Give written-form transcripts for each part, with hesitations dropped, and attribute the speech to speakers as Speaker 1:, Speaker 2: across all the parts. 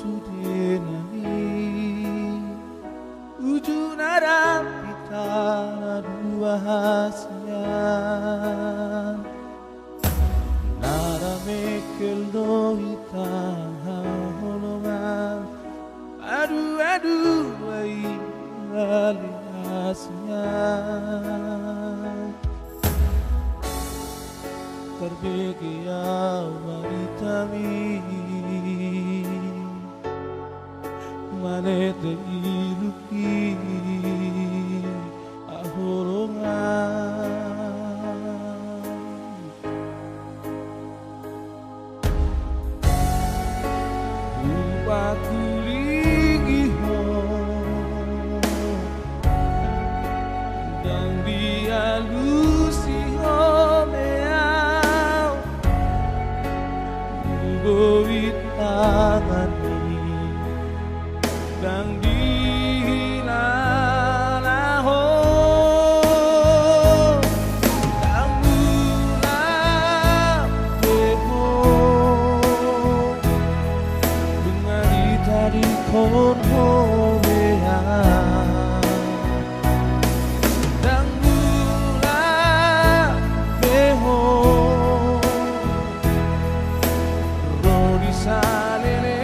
Speaker 1: sudinai ujung nada pita dua hasian nada mekel doita holongan aduh ai aliasian terbegia wanitami manete iluki ahorongan upaku ligi ho dan dia lusi ho meau goit tangani dan dilalaho dan mula teho dengan ditari konho mea dan mula teho rodi salele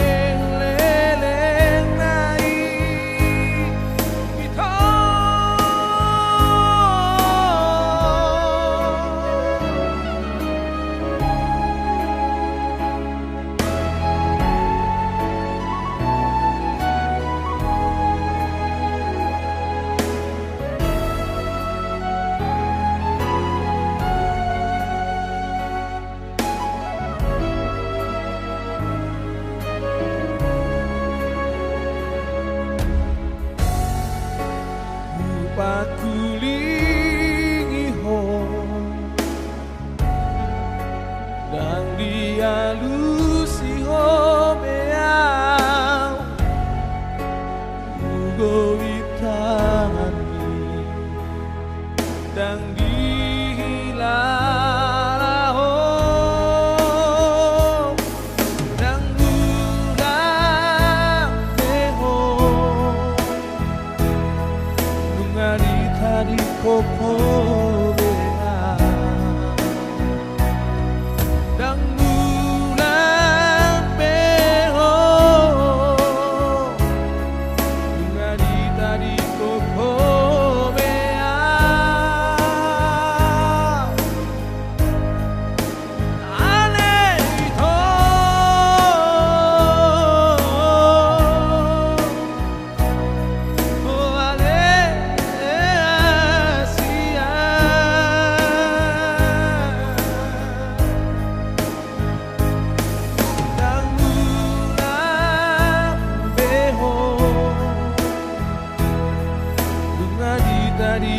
Speaker 1: pakulingi ho dan dia lusi ho meau ugo itangani dan dilalaho dan gulang teho di koko bea dan bulan beho bunga di koko bea ale itu dari